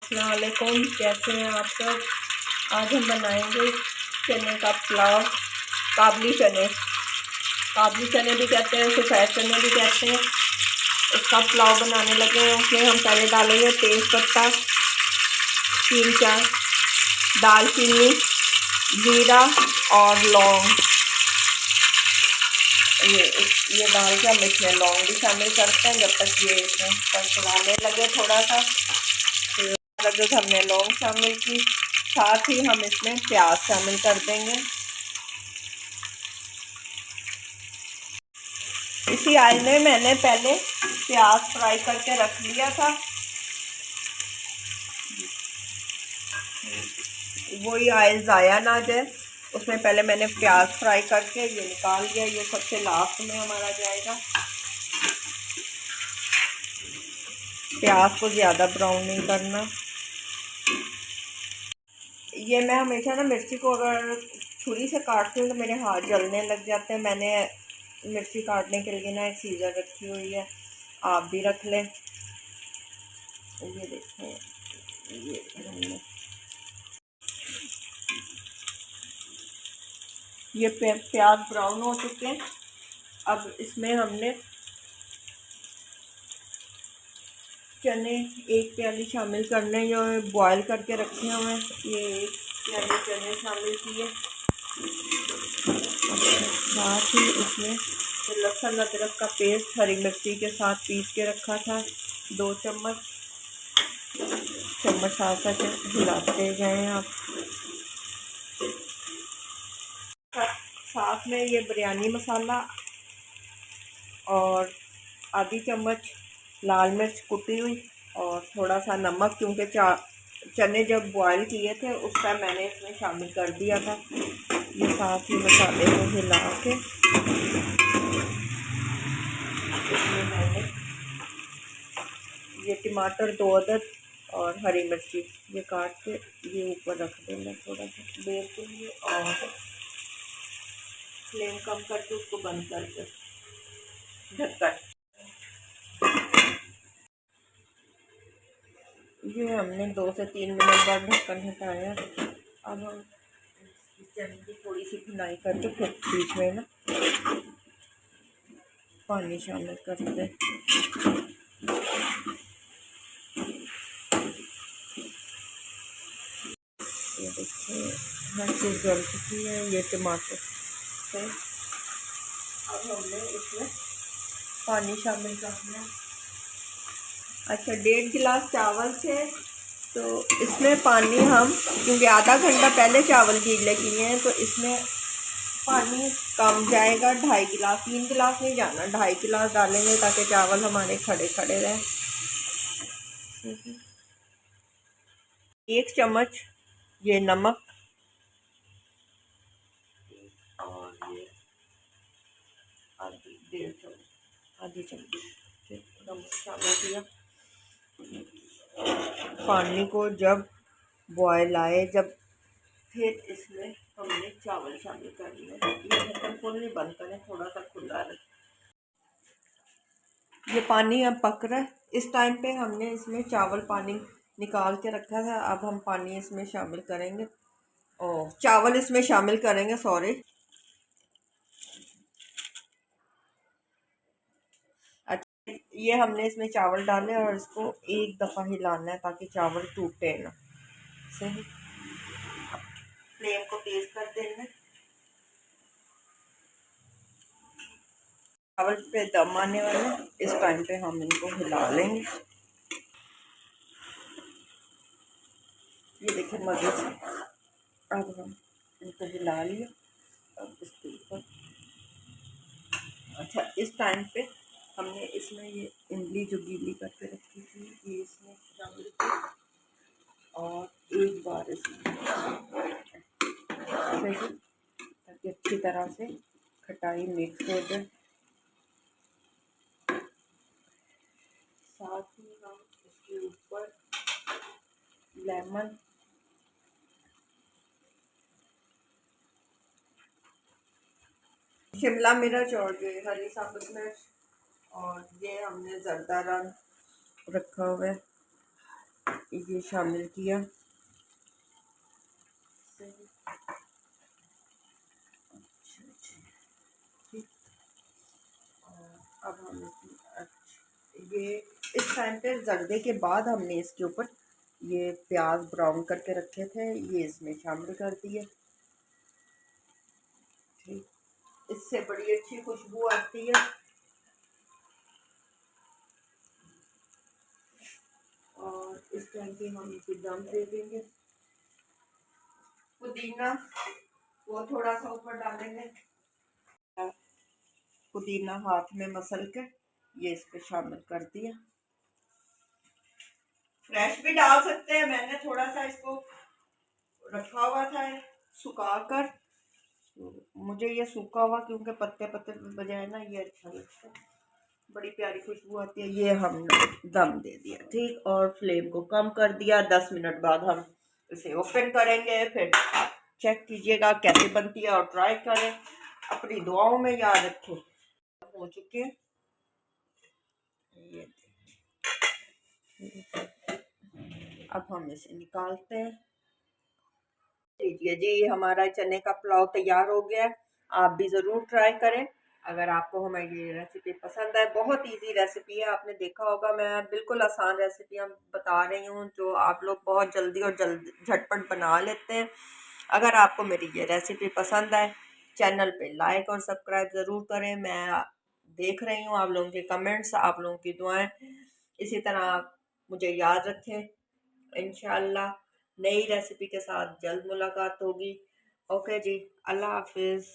अस्सलाम वालेकुम, कैसे हैं आप सब। आज हम बनाएंगे चने का पुलाव। काबली चने भी कहते हैं, सफ़ेद चने भी कहते हैं। उसका पुलाव बनाने लगे हैं। उसमें हम पहले डालेंगे तेज़ पत्ता, 3-4 दालचीनी, जीरा और लौंग। ये डाल के हम इसमें लौंग भी शामिल करते हैं। जब तक ये इसमें कड़कड़ाने लगे थोड़ा सा, फिर हमने लौंग शामिल की, साथ ही हम इसमें प्याज शामिल कर देंगे। इसी ऑयल में मैंने पहले प्याज फ्राई करके रख लिया था। वही ऑयल ज़ाया ना जाए, उसमें पहले मैंने प्याज फ्राई करके ये निकाल लिया। ये सबसे लास्ट में हमारा जाएगा। प्याज को ज़्यादा ब्राउन नहीं करना। ये मैं हमेशा ना मिर्ची को अगर छुरी से काटती हूँ तो मेरे हाथ जलने लग जाते हैं। मैंने मिर्ची काटने के लिए ना एक सीजर रखी हुई है, आप भी रख लें। ये देखें, ये हमने ये प्याज ब्राउन हो चुके हैं। अब इसमें हमने चने 1 प्याली शामिल करने, जो बॉयल करके रखे हुए हैं। ये 1 प्याली चने शामिल किए। साथ ही इसमें लहसुन अदरक का पेस्ट हरी मिर्ची के साथ पीस के रखा था, 2 चम्मच। साथ साथ हिलाते जाएं आप। साथ में ये बिरयानी मसाला और आधी चम्मच लाल मिर्च कुटी हुई और थोड़ा सा नमक, क्योंकि चने जब बॉयल किए थे उस टाइम मैंने इसमें शामिल कर दिया था। ये साथ ही मसाले को हिला के इसमें मैंने ये टमाटर 2 अदद और हरी मिर्ची ये काट के ये ऊपर रख देना थोड़ा सा देर के लिए, और फ्लेम कम करके उसको बंद करके ढककर। ये हमने 2 से 3 मिनट बाद ढक्कन हटाया। अब हम चने की थोड़ी सी भुनाई करके फिर बीच में ना पानी शामिल करते हैं। ये देखिए हर चीज़ जल चुकी है। ये टमाटर से अब हमने इसमें पानी शामिल करना है। अच्छा, 1.5 गिलास चावल थे तो इसमें पानी हम, क्योंकि आधा घंटा पहले चावल गीले किए हैं, तो इसमें पानी कम जाएगा। 2.5 गिलास, 3 गिलास नहीं जाना, 2.5 गिलास डालेंगे ताकि चावल हमारे खड़े खड़े रहें। 1 चम्मच ये नमक और ये आधी चम्मच नमक शामिल किया। पानी को जब बॉयल आए, जब फिर इसमें हमने चावल शामिल कर लिए। ये ढक्कन फुल नहीं बंद करें, थोड़ा सा खुला रहे। ये पानी अब पक रहा है। इस टाइम पे हमने इसमें चावल पानी निकाल के रखा था। अब हम पानी इसमें शामिल करेंगे, और चावल इसमें शामिल करेंगे, सॉरी। अच्छा, ये हमने इसमें चावल डाले और इसको एक दफ़ा हिलाना है ताकि चावल टूटे ना। सही, फ्लेम को तेज कर देना। चावल पे दम आने वाला, इस टाइम पे हम इनको हिला लेंगे। ये देखिए मज़े से अब हम इनको हिला लिया। अब इसके ऊपर, अच्छा, इस टाइम पे हमने इसमें ये इमली जो गीली करके रखी थी ये इसमें शामिल की, और एक बार इसमें सही, ताकि अच्छी तरह से खटाई मिक्स हो जाए। साथ ही हम इसके ऊपर लेमन, शिमला मिर्च और ये हरी साबुत मिर्च, और ये हमने जर्दा रंग रखा हुआ है, ये शामिल किया। अब हम ये इस टाइम पे जर्दे के बाद हमने इसके ऊपर ये प्याज ब्राउन करके रखे थे, ये इसमें शामिल कर दिए। ठीक, इससे बड़ी अच्छी खुशबू आती है। और इस टाइम पे हम इसे दम दे देंगे। पुदीना वो थोड़ा सा ऊपर डालेंगे। पुदीना हाथ में मसल के ये इस पे शामिल कर दिया। फ्रेश भी डाल सकते हैं, मैंने थोड़ा सा इसको रखा हुआ था सुखा कर, मुझे ये सूखा हुआ क्योंकि पत्ते पत्ते बजाय ना ये अच्छा लगता है, बड़ी प्यारी खुशबू आती है। ये हमने दम दे दिया। ठीक, और फ्लेम को कम कर दिया। 10 मिनट बाद हम इसे ओपन करेंगे, फिर चेक कीजिएगा कैसे बनती है और ट्राई करें। अपनी दुआओं में याद रखें। हो चुके हैं ये, अब हम इसे निकालते हैं। लीजिए जी, हमारा चने का पुलाव तैयार हो गया है। आप भी ज़रूर ट्राई करें अगर आपको हमारी ये रेसिपी पसंद आए। बहुत इजी रेसिपी है, आपने देखा होगा मैं बिल्कुल आसान रेसिपियाँ बता रही हूँ जो आप लोग बहुत जल्दी और झटपट बना लेते हैं। अगर आपको मेरी ये रेसिपी पसंद आए, चैनल पे लाइक और सब्सक्राइब ज़रूर करें। मैं देख रही हूँ आप लोगों के कमेंट्स, आप लोगों की दुआएं। इसी तरह आप मुझे याद रखें। इंशाल्लाह नई रेसिपी के साथ जल्द मुलाकात होगी। ओके जी, अल्लाह हाफिज़।